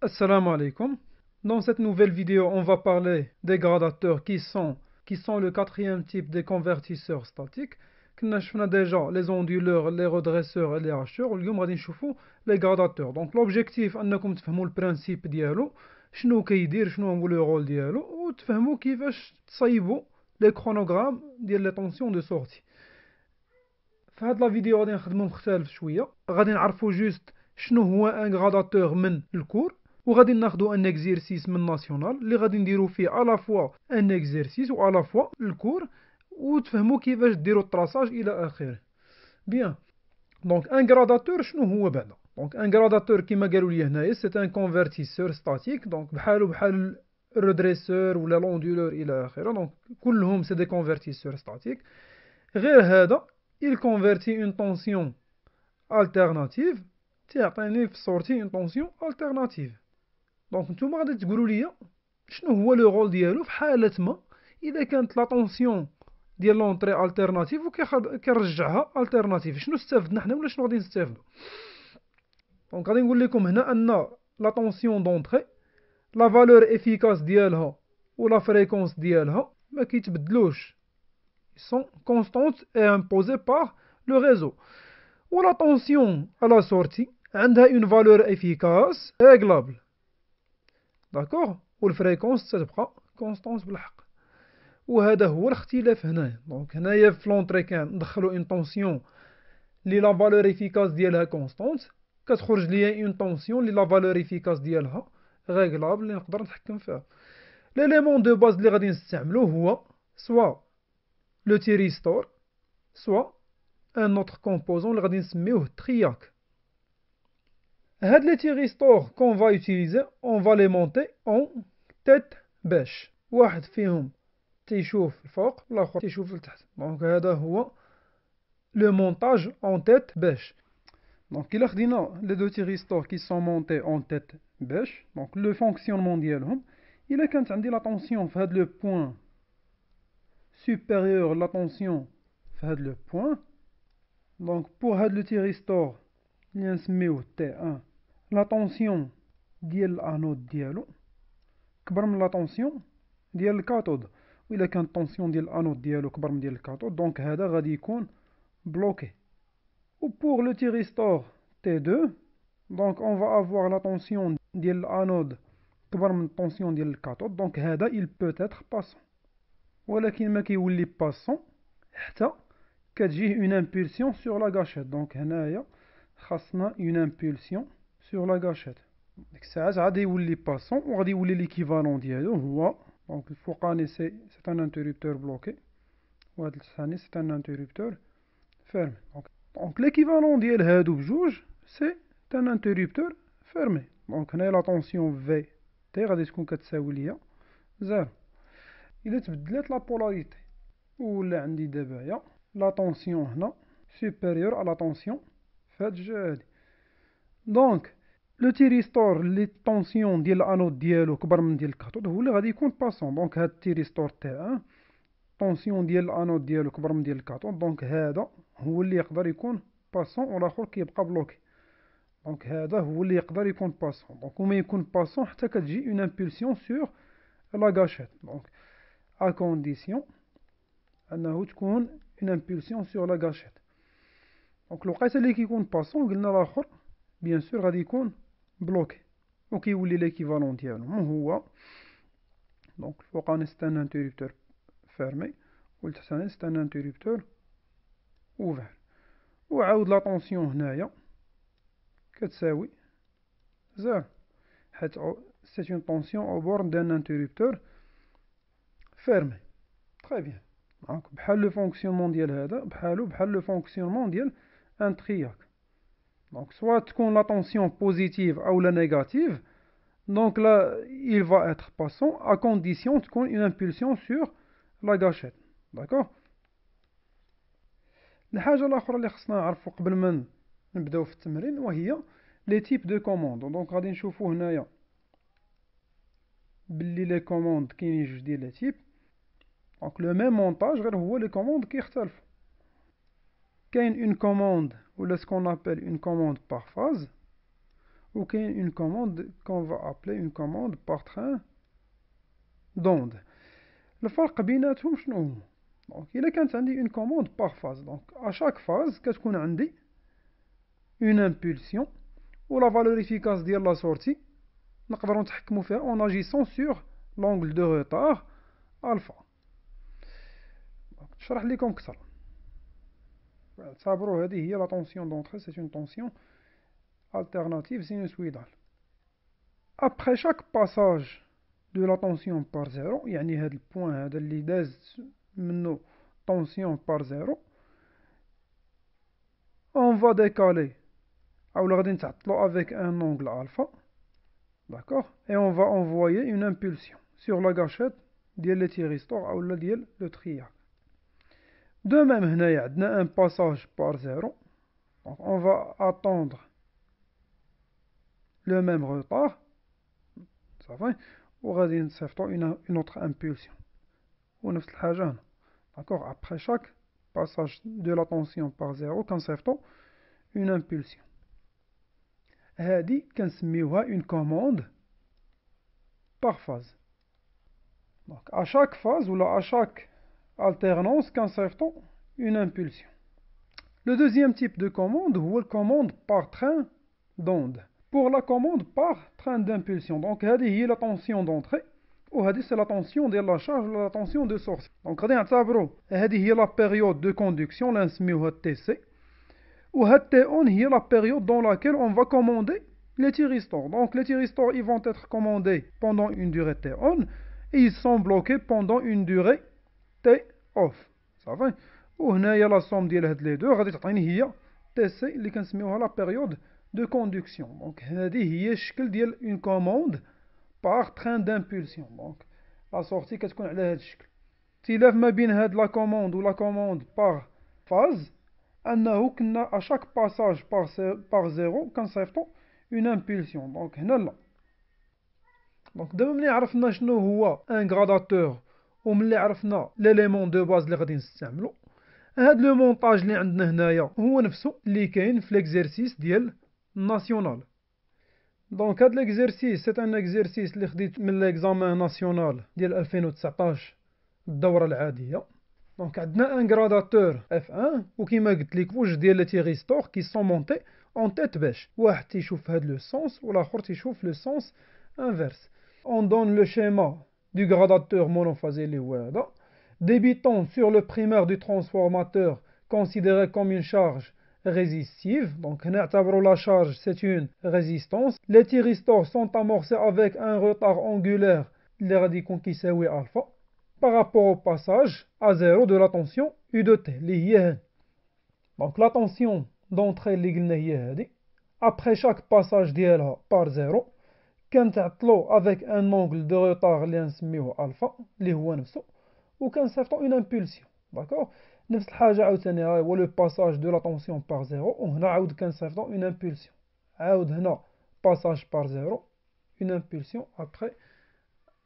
Assalamu alaikum. Dans cette nouvelle vidéo, on va parler des gradateurs qui sont le quatrième type des convertisseurs statiques. كنا شفنا déjà les onduleurs, les redresseurs et les hacheurs. واليوم غادي نشوفوا les gradateurs. Donc l'objectif أنكم تفهموا البرانسيب ديالو، شنو كيدير، شنو هو لو رول ديالو، وتفهموا كيفاش تصايبوا لي كرونوغرام ديال لي طونسيون دو سورتي. في هاد لا فيديو غادي نخدمو مختلف شوية، غادي نعرفو جوست شنو هو ان غراداتور من الكور، وغادي ناخدو ان اكزيرسيس من ناسيونال اللي غادي نديرو فيه الا فوا ان اكزيرسيس و الا فوا الكور، وتفهمو كيفاش ديرو الطراساج الى اخره. بيان. دونك ان غراداتور شنو هو بعدا؟ دونك ان غراداتور كيما قالوا لي هنايا سي ان كونفرتيسور ستاتيك، دونك بحال الريدريسور ولا لوندولور الى اخره، دونك كلهم سي دي كونفرتيسور ستاتيك. غير هذا il convertit une tension alternative تعطيني في صورتي une tension alternative. دونك نتوما غادي تقولوا لي شنو هو لو رول ديالو في حالة ما إذا كانت لا طونسيون ديال لونطري التيرناتيف وكيرجعها التيرناتيف، شنو استفدنا حنا ولا شنو غادي نستافدو؟ دونك غادي نقول لكم هنا أن لا طونسيون دونطري لا فالور افيكاس ديالها ولا فريكونس ديالها ما كيتبدلوش، sont constantes et imposées par le réseau. Ou la tension à la sortie عندها une valeur efficace réglable. d'accord. والفريكونس تتبقى constante بالحق. وهذا هو الاختلاف هنا. دونك هنايا في لونطري كان ندخلو اون طونسيون لي لا فالور افيكاس ديالها كونستانت، كتخرج ليا اون طونسيون لي لا فالور افيكاس ديالها ريغلابل اللي نقدر نتحكم فيها. ليليمون دو باز اللي غادي نستعملو هو سوا le thyristor, soit un autre composant اللي غادي نسميوه triac. هاد les thyristors qu'on va utiliser, on va les monter en tête bêche. واحد فيهم تيشوف الفوق والآخر تيشوف لتحت. دونك هذا هو le montage en tête bêche. Donc إلا خدينا les deux thyristors qui sont montés en tête bêche، donc le fonctionnement ديالهم، إلا كانت عندي لا طونسيون في هاد لو بوين supérieur la tension fait le point. Donc pour le thyristor اللي نسميوه T1 la tension ديال الانود ديالو كبر من لا طونسيون ديال الكاثود، وإلا كانت الطونسيون ديال الانود ديالو كبر من ديال الكاثود دونك هذا غادي يكون بلوكي. و pour le thyristor T2 donc on va avoir la tension ديال الانود كبر من الطونسيون ديال الكاثود، دونك هذا il peut être passant. ولكن ما كيولي باسون حتى كتجيه اون امبولسيون سور لا غاشيت. دونك هنايا خاصنا اون امبولسيون سور لا غاشيت، ديك الساعات غادي يولي باسون وغادي يولي ليكيفالون ديالو هو دونك الفوقاني سي ان انترربتور بلوكي، وهاد الثاني سي ان انترربتور فيرمي. دونك ليكيفالون ديال هادو بجوج سي ان انترربتور فيرمي. دونك هنايا لا طونسيون في تي غادي تكون كتساوي ليا زيرو. إلا تبدلات لا بولاريتي ولا عندي دابايا لا طونسيون هنا سوبيريور على لا طونسيون في هاد الجهة هادي، دونك لو تيريستور لي طونسيون ديال الانود ديالو كبر من ديال الكاثود هو اللي غادي يكون باسون. دونك هاد التيريستور تاع طونسيون ديال الانود ديالو كبر من ديال الكاثود، دونك هذا هو اللي يقدر يكون باسون والاخر كيبقى بلوكي. دونك هذا هو اللي يقدر يكون باسون. دونك وما يكون باسون حتى كتجي اون امبولسيون سور لا غاشيت، دونك à condition أنه تكون une impulsion sur la gâchette. دونك الوقيته اللي كيكون باسون قلنا الآخر بيان سور غادي يكون بلوكي وكيولي ليكيفالون ديالو هو دونك الفوقاني سي ان انترربتور فيرمي والتحتاني سي ان انترربتور اوفير. وعاود لا طونسيون هنايا كتساوي زيرو حيت سي اون طونسيون او بورن دان انترربتور فيرمي. تري بيان. دونك بحال لو فونكسيونمون ديال هذا بحال لو فونكسيونمون ديال ان ترياك. دونك سوا تكون لا طونسيون بوزيتيف او لا نيجاتيف، دونك لا il va être passant à condition تكون une impulsion sur la gâchette. داكوغ. الحاجة الأخرى اللي خصنا نعرفو قبل ما نبداو في التمرين وهي لي تيب دو كوموند. دونك غادي نشوفو هنايا بلي لي كوموند كاينين جوج ديال لي تيب. دونك لو ميم مونطاج غير هو لي كوموند كيختلفو. كاين اون كوموند ولا سكون ابل اون كوموند باغ فاز، وكاين une commande qu'on va appeler une commande par train d'onde. الفرق بيناتهم شنو هو؟ دونك إلا كانت عندي une commande par phase، دونك à chaque phase كتكون عندي une impulsion و la valeur efficace ديال la sortie نقدروا نتحكموا فيها en agissant sur l'angle de retard alpha. نشرح لكم أكثر. تصابروا هذه هي la tension d'entrée، c'est une tension alternative sinusoïdale. Après chaque passage de la tension par zéro، يعني هذا البوان هذا اللي داز منه tension par zéro، on va décaler ou غادي نتعطلو avec un angle alpha، d'accord، et on va envoyer une impulsion sur la gâchette ديال le thyristor ou ديال le triac. De même هنايا عندنا un passage par zéro، donc on va attendre le même retard صافي، وغادي نصيفطو une autre impulsion، ونفس الحاجة هنا، d'accord. Après chaque passage de la tension par zéro كنصيفطو une impulsion. هادي كنسميوها une commande par phase. Donc à chaque phase ou à chaque alternance كنصيفطو une impulsion. Le deuxième type de commande هو الcommande par train d'onde. Pour la commande par train d'impulsion، donc هذه هي la tension d'entrée وهذه c'est la tension ديال la charge ولا la tension de sortie. donc غادي نعتبروا هذه هي la période de conduction اللي نسميوها TC، وهاد T1 هي la période dans laquelle on va commander les thyristors. Donc les thyristors ils vont être commandés pendant une durée T1 et ils sont bloqués pendant une durée T off صافي. وهنايا la somme ديال هاد لي دو غادي تعطيني هي TC اللي كنسميوها la période de conduction. Donc هذه هي الشكل ديال une commande par train d'impulsion. Donc la sortie كتكون على هذا الشكل. اختلاف ما بين هاد la commande و la commande par phase أنه كنا à chaque passage par zéro كنصيفطو une impulsion. donc هنا لا. donc دابا ملي عرفنا شنو هو ان غراداتور وملي عرفنا ليليمون دو باز اللي غادي نستعملو، هاد لو مونطاج اللي عندنا هنايا هو نفسه اللي كاين في ليكزيرسيس ديال ناسيونال. دونك هاد ليكزيرسيس سي ان اكزيرسيس اللي خديت من ليكزامان ناسيونال ديال 2019 الدورة العادية. دونك عندنا ان غراداتور F1 وكيما قلت لك بوج ديال لي تيغيستور كي سون مونتي اون تيت باش واحد تيشوف هاد لو سونس والاخر تيشوف لو سونس انفيرس. On donne le schéma du gradateur monophasé اللي هو هذا. Débutant sur le primaire du transformateur considéré comme une charge résistive. Donc نعتبروا la charge c'est une résistance. Les thyristors sont amorcés avec un retard angulaire اللي غادي يكون كيساوي alpha par rapport au passage à zéro de la tension U de T اللي هي هذه. Donc la tension d'entrée اللي قلنا هي هذه. Après chaque passage ديالها par zéro كنتعطلو avec un angle de retard اللي نسميوه alpha اللي هو نفسه وكنصيفطو une impulsion. d'accord. نفس الحاجة عاوتاني هو لو باساج دو لا طونسيون بار زيرو وهنا عاود كنصيفطو une impulsion. عاود هنا passage par zéro une impulsion après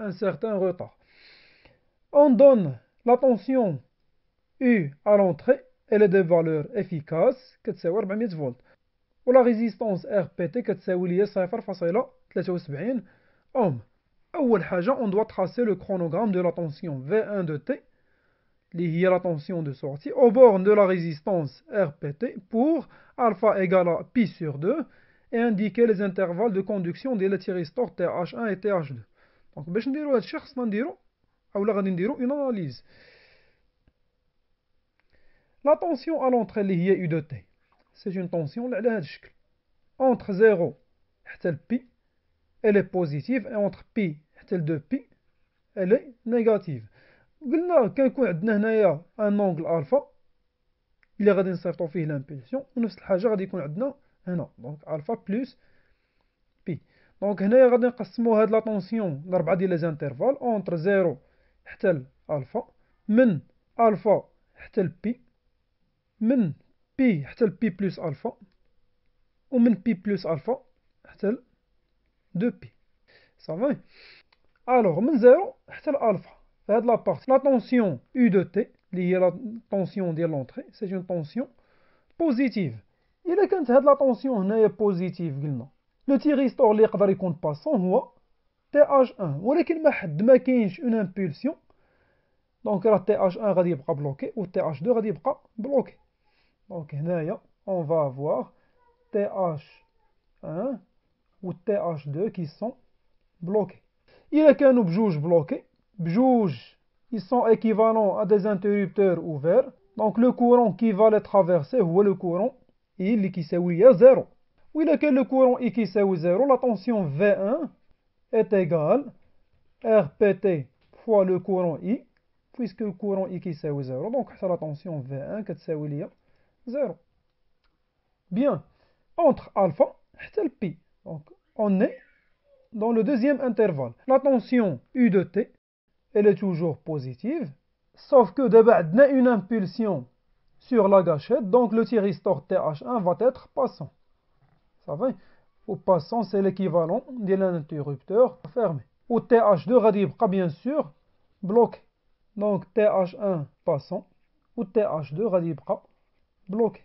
un certain retard. On donne la tension U à l'entrée elle est de valeur efficace كتساوي 400 فولت ولا ريزيستانس RPT كتساوي ليا 0.73 ohm. أول حاجة on doit tracer le chronogramme de la tension V1 de T اللي هي la tension de sortie aux bornes de la résistance RPT pour alpha égale à pi sur 2 et indiquer les intervalles de conduction ديال الثيريستور TH1 et TH2. donc باش نديرو هادشي خصنا نديرو أولا غادي نديرو une analyse. La tension à l'entrée اللي هي U de T c'est une tension اللي على هاد الشكل entre 0 حتى ل pi elle est positive et entre pi حتى ل 2 pi elle est négative. قلنا كيكون عندنا هنايا ان انغل الفا اللي غادي نصيفطو فيه لامبولسيون ونفس الحاجه غادي يكون عندنا هنا دونك الفا بلس بي. دونك هنايا غادي نقسمو هاد لا طونسيون لربعه ديال لي زانترفال اونتر 0 حتى الفا من الفا حتى البي من بي حتى البي بلس الفا ومن بي بلس الفا حتى 2 بي صافي. الوغ من 0 حتى الالفا هاد لا بارتي لا طونسيون U de T اللي هي لا طونسيون ديال لونطري سي اون طونسيون بوزيتيف. إلا كانت هاد لا طونسيون هنايا بوزيتيف قلنا لو تيريستور اللي يقدر يكون باسون هو تي اش 1 ولكن ما حد ما كاينش اون امبولسيون دونك راه تي اش 1 غادي يبقى بلوكي و تي اش 2 غادي يبقى بلوكي دونك هنايا اون فا افوار تي اش 1 و تي اش 2 كي سون بلوكي. إلا كانوا بجوج بلوكي بجوج ils sont équivalents à des interrupteurs ouverts donc le courant qui va les traverser هو le courant I اللي كيساوي 0 وإلا كان le courant I كيساوي 0 la tension V1 est égale RPT fois le courant I puisque le courant I كيساوي 0 donc حتى la tension V1 كتساوي ليا 0 bien entre alpha حتى P donc on est dans le deuxième intervalle la tension U de T elle est toujours positive sauf que d'abord on a une impulsion sur la gâchette donc le thyristor TH1 va être passant ça va ou passant c'est l'équivalent de l'interrupteur fermé ou TH2 غادي يبقى bien sûr bloqué donc TH1 passant ou TH2 غادي يبقى bloqué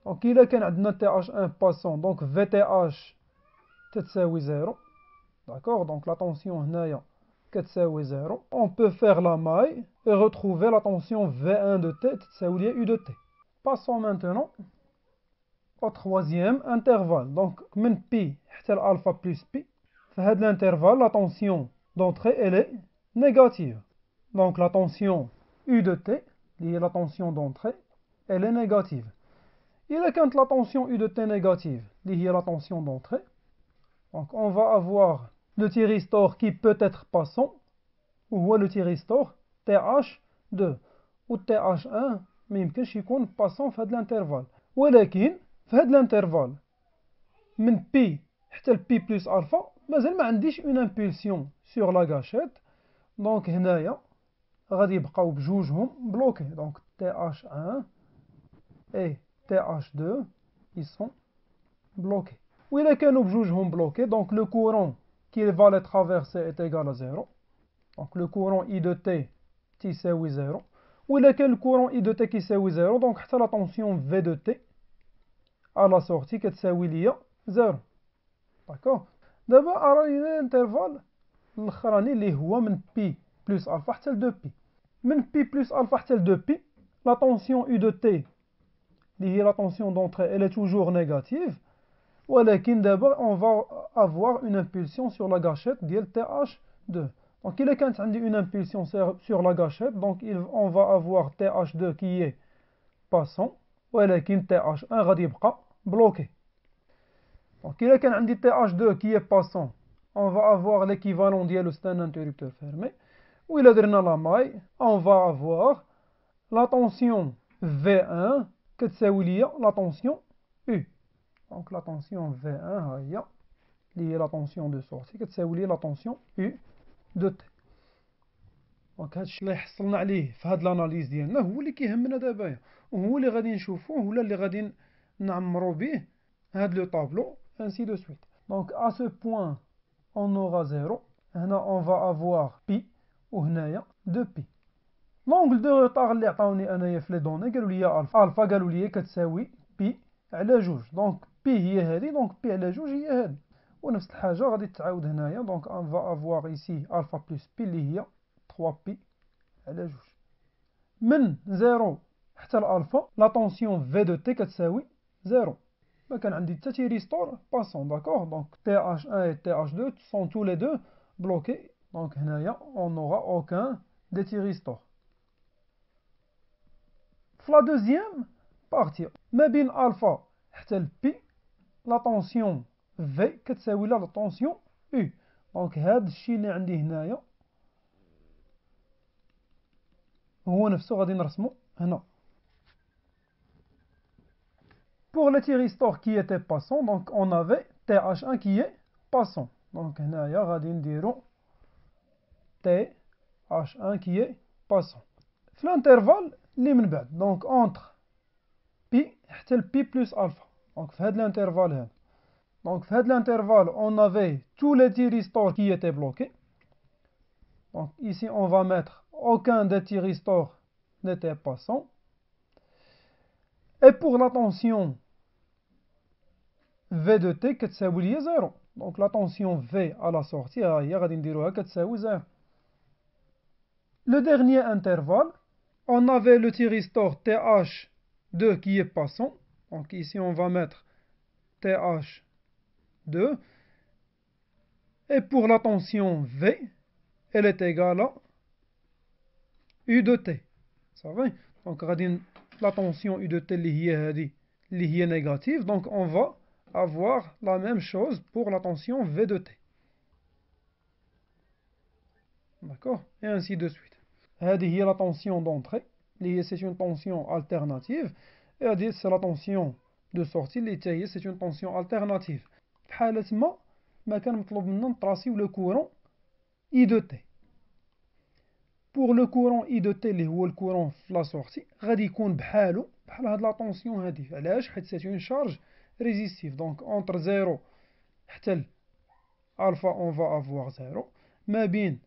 donc إلا كان عندنا TH1 passant donc VTH تتساوي 0 d'accord donc la tension هنايا كتساوي 0 on peut faire la maille et retrouver la tension V1 de T تتساوي ليا U de T passons maintenant au troisième intervalle donc من P حتى l'alpha plus P في هذا l'intervalle la tension d'entrée elle est négative donc la tension U de T اللي هي la tension d'entrée elle est négative إذا كانت la tension U de T négative اللي هي la tension d'entrée donc on va avoir le thyristor qui peut être passant وهو le thyristor TH2 و TH1 ما يمكنش يكون passant في هذا الانترفال ولكن في هذا الانترفال من P حتى ل P plus alpha مازال ما عنديش une impulsion sur la gâchette donc هنايا غادي يبقاو بجوجهم بلوكي donc TH1 et TH2 ils sont bloqués وإلا كانوا بجوجهم بلوكي donc le courant qui va les traverser est égal à 0 donc le courant I de T تساوي 0 وإلا كان le courant I de T كيساوي 0 donc حتى la tension V de T à la sortie كتساوي ليا 0 d'accord دابا أراني الانترفال الأخراني اللي هو من P plus alpha حتى ل 2P من P plus alpha حتى ل 2P la tension U de T اللي هي la tension d'entrée elle est toujours négative ولكن دابا on va avoir une impulsion sur la gâchette ديال TH2 donc إلا كانت عندي une impulsion sur la gâchette donc on va avoir TH2 qui est passant ولكن TH1 غادي يبقى bloqué donc إلا كان عندي TH2 qui est passant on va avoir l'équivalent ديالو c'est un interrupteur fermé وإلا درنا la maille on va avoir la tension V1 كتساوي ليا la tension U donc la tension V1 ها هي اللي هي la tension de sortie كتساوي ليا la tension U de T دونك هادشي اللي حصلنا عليه في هاد الاناليز ديالنا هو اللي كيهمنا دابا وهو اللي غادي نشوفوه ولا اللي غادي نعمرو به هاد لو طابلو ainsi de suite donc à ce point on aura 0 هنا on va avoir pi وهنايا 2pi l'angle de retard اللي عطاوني انايا في لي دوني قالوا لي الفا قالوا لي كتساوي بي على جوج دونك بي هي هذه دونك بي على جوج هي هذه ونفس الحاجه غادي تعاود هنايا دونك on va avoir ici alpha plus pi اللي هي 3 بي على جوج من 0 حتى الالفا لا طونسيون في دو تي كتساوي 0 ما كان عندي حتى تيريستور باسون داكوغ دونك تي اش 1 et تي اش 2 sont tous les deux bloqués دونك هنايا on n'aura aucun des thyristors في لا دوزيام بارتي ما بين الفا حتى البي لا طونسيون في كتساوي لا طونسيون او دونك هاد الشيء اللي عندي هنايا هو نفسه غادي نرسمو هنا pour le thyristor qui était passant donc on avait TH1 qui est passant donc هنايا غادي نديرو TH1 qui est passant في الانترفال اللي من بعد donc entre P حتى ل P plus alpha donc في هاد الانترفال هذا donc في هاد الانترفال on avait tous les thyristors qui étaient bloqués donc ici on va mettre aucun des thyristors n'était passant et pour la tension V de T كتساوي ليا 0. Donc la tension V à la sortie هي غادي نديروها كتساوي 0. Le dernier intervalle, on avait le thyristor TH2 qui est passant. Donc ici on va mettre TH2. Et pour la tension V, elle est égale à U de T. Ça va? Donc la tension U de T اللي هي négative. Donc on va avoir la même chose pour la tension V de T. D'accord? Et ainsi de suite. هذه هي la tension d'entrée. C'est une tension alternative. Et c'est la tension de sortie. C'est une tension alternative. في حالة ما كان مطلوب منا نطراسيو le courant I de T. Pour le courant I de T اللي هو الكورون في la sortie غادي يكون بحال هاد la tension هادي. علاش؟ حيت c'est une charge résistive. Donc entre 0 حتى alpha on va avoir 0. ما بين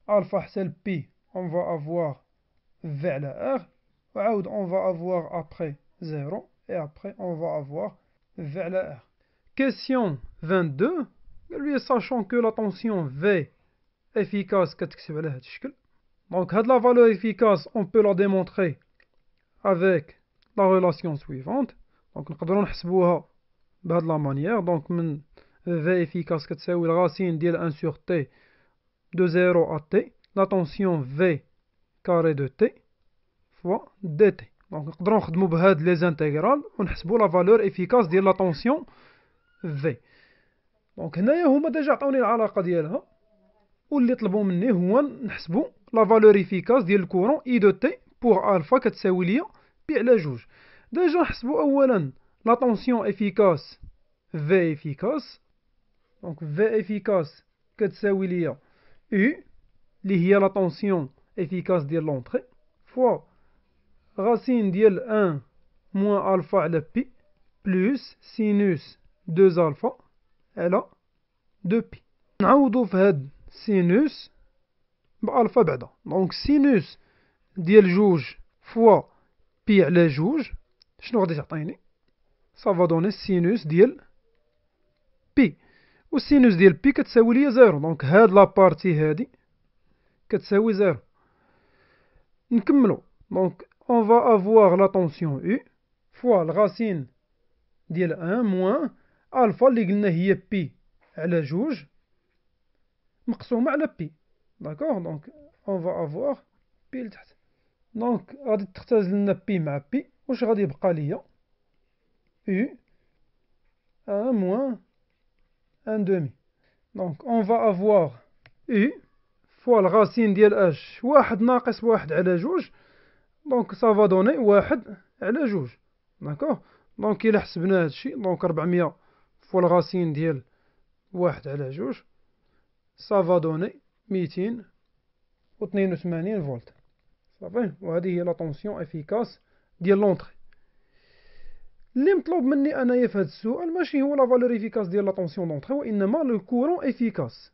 alpha حتى P on va avoir V على R. وعاود on va avoir après 0 et après on va avoir V على R. Question 22. Sachant que la tension V efficace كتكتب على هذا الشكل. Donc هاد la valeur efficace on peut la démontrer avec la relation suivante. Donc نقدروا نحسبوها بهاد la manière. Donc من V efficace كتساوي الغاسين ديال 1 sur T de 0 à T. La tension V carré de T fois dt. Donc نقدروا نخدموا بهاد les intégrales ونحسبوا la valeur efficace ديال la tension V. دونك هنايا هما ديجا عطاوني العلاقة ديالها واللي طلبوا مني هو نحسبوا لا فالور افيكاس ديال الكورون اي دو تي بوغ الفا كتساوي ليا بي على جوج. ديجا نحسبوا اولا لا طونسيون افيكاس في افيكاس. دونك في افيكاس كتساوي ليا او اللي هي لا طونسيون افيكاس ديال لونطري فوا غاسين ديال 1 موان الفا على بي بلوس سينوس 2 الفا على 2 بي. نعوضو في هاد سينوس بألفا بعدا. دونك سينوس ديال جوج فوا بي على جوج شنو غادي تعطيني؟ صافا دوني سينوس ديال بي. و سينوس ديال بي كتساوي ليا زيرو. دونك هاد لابارتي هادي كتساوي زيرو. نكملو. دونك اون فا افواغ لا طونسيون او فوا الغاسين ديال 1 موان الفا اللي قلنا هي بي على جوج مقسومة على بي. داكوغ. دونك اون فا افواغ بي لتحت. دونك غادي تختزل لنا بي مع بي. واش غادي يبقى ليا؟ او ان موان ان دومي. دونك اون فا افواغ او فوا الغاسين ديال اش واحد ناقص واحد على جوج. دونك صافا دوني واحد على جوج. داكوغ. دونك إلا حسبنا هادشي دونك 400 فوا الغاسين ديال واحد على جوج صافا دوني 282 فولت. صافي. وهذه هي لا طونسيون افيكاس ديال لونطري. اللي مطلوب مني انايا في هذا السؤال ماشي هو لا فالور افيكاس ديال لا طونسيون دونطري وانما لو كورون افيكاس.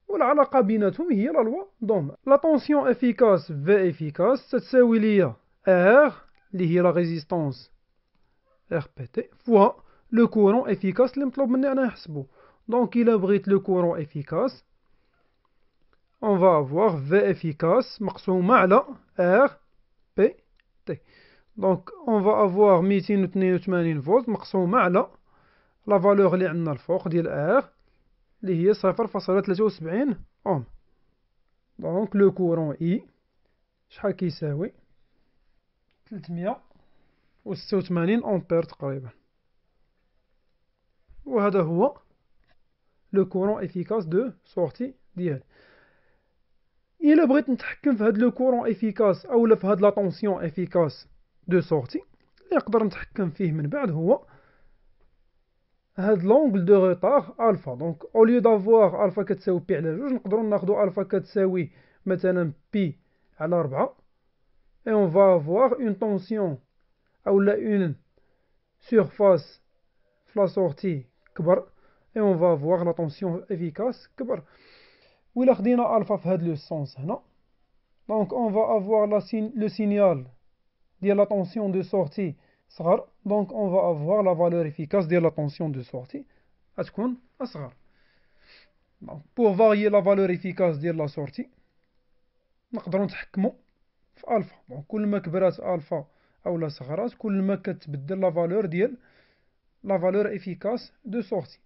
والعلاقه بيناتهم هي لا لوا دوم. لا طونسيون افيكاس في افيكاس تتساوي ليا ار اللي هي لا ريزيستونس ار بي تي فوا لو كورون افيكاس اللي مطلوب مني انا نحسبو. دونك الا بغيت لو كورون افيكاس on va avoir V efficace مقسومة على R P T. Donc on va avoir 282 فولت مقسومة على لا فالور اللي عندنا الفوق ديال R اللي هي 0.73 أوم. دونك لو كورون I شحال كيساوي 386 أمبير تقريبا. وهذا هو لو كورون افيكاس دو سورتي ديالي. إلا بغيت نتحكم في هاد لو كورون افيكاس أولا في هاد لا طونسيون افيكاس دو سورتي اللي نقدر نتحكم فيه من بعد هو هاد لونغل دو روتار الفا. دونك او ليو دافواغ الفا كتساوي بي على جوج نقدروا ناخدو الفا كتساوي مثلا بي على 4 اي اون فا افواغ اون طونسيون اولا اون سورفاس في لا سورتي كبر اي اون فا افواغ لا طونسيون افيكاس كبر. وإلا خدينا الفا في هاد لو سونس هنا دونك اون فا افواغ لو سينيال ديال لا طونسيون دو سورتي صغر. دونك اون فا افوار لا فالور افيكاس ديال لا طونسيون دو سورتي غتكون اصغر. بور فاريي لا فالور افيكاس ديال لا سورتي نقدروا نتحكموا في الفا. دونك كل ما كبرات الفا اولا صغرات كل ما كتبدل لا فالور ديال لا فالور افيكاس دو سورتي.